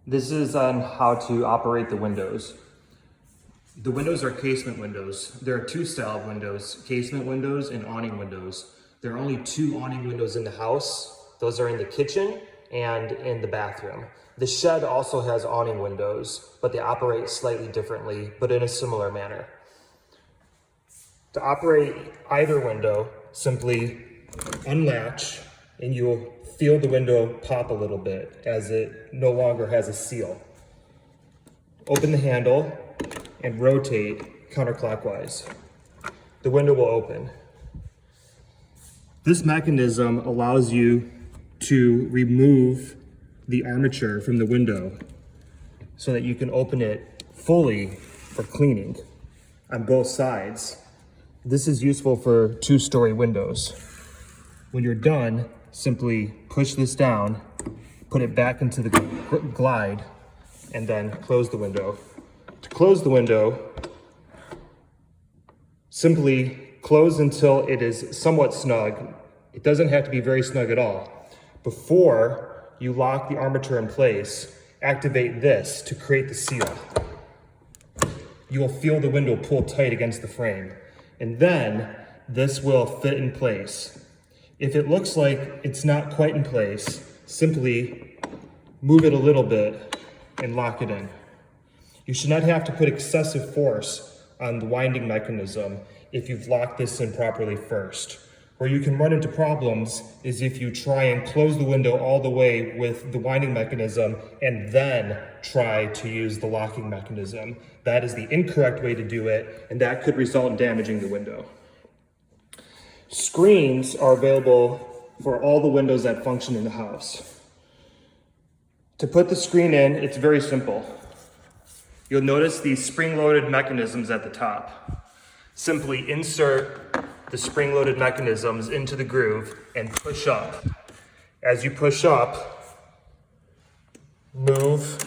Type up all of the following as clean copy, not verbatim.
This is on how to operate the windows. The windows are casement windows. There are two style of windows, casement windows and awning windows. There are only two awning windows in the house. Those are in the kitchen and in the bathroom. The shed also has awning windows, but they operate slightly differently, but in a similar manner. To operate either window, simply unlatch and you'll feel the window pop a little bit as it no longer has a seal. Open the handle and rotate counterclockwise. The window will open. This mechanism allows you to remove the armature from the window so that you can open it fully for cleaning on both sides. This is useful for two-story windows. When you're done, simply push this down, put it back into the glide, and then close the window. To close the window, simply close until it is somewhat snug. It doesn't have to be very snug at all. Before you lock the armature in place, activate this to create the seal. You will feel the window pull tight against the frame, and then this will fit in place. If it looks like it's not quite in place, simply move it a little bit and lock it in. You should not have to put excessive force on the winding mechanism if you've locked this in properly first. Where you can run into problems is if you try and close the window all the way with the winding mechanism and then try to use the locking mechanism. That is the incorrect way to do it, and that could result in damaging the window. Screens are available for all the windows that function in the house. To put the screen in, it's very simple. You'll notice these spring-loaded mechanisms at the top. Simply insert the spring-loaded mechanisms into the groove and push up. As you push up, move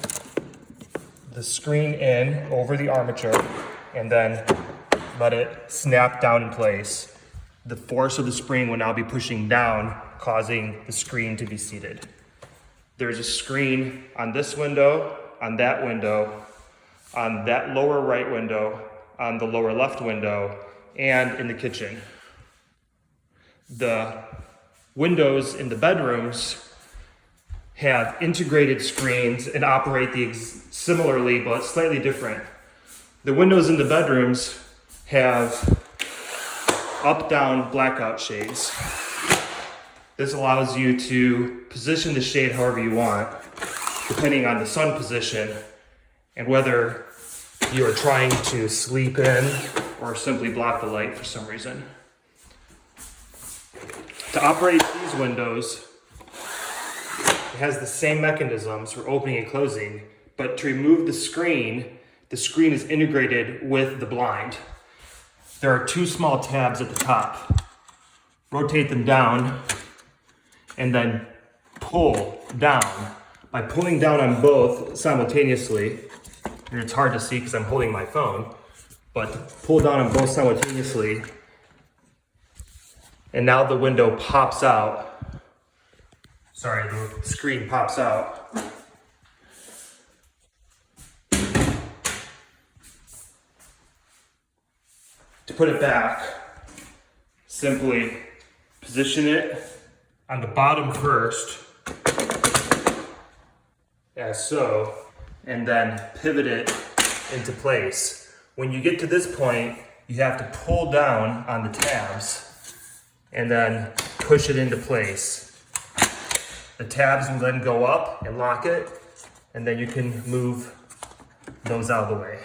the screen in over the armature and then let it snap down in place. The force of the spring will now be pushing down, causing the screen to be seated. There's a screen on this window, on that lower right window, on the lower left window, and in the kitchen. The windows in the bedrooms have integrated screens and operate similarly, but slightly different. The windows in the bedrooms have up-down blackout shades. This allows you to position the shade however you want, depending on the sun position and whether you are trying to sleep in or simply block the light for some reason. To operate these windows, it has the same mechanisms for opening and closing, but to remove the screen is integrated with the blind. There are two small tabs at the top. Rotate them down and then pull down. By pulling down on both simultaneously, and it's hard to see because I'm holding my phone, but pull down on both simultaneously, and now the window pops out. Sorry, the screen pops out. To put it back, simply position it on the bottom first, as so, and then pivot it into place. When you get to this point, you have to pull down on the tabs and then push it into place. The tabs will then go up and lock it, and then you can move those out of the way.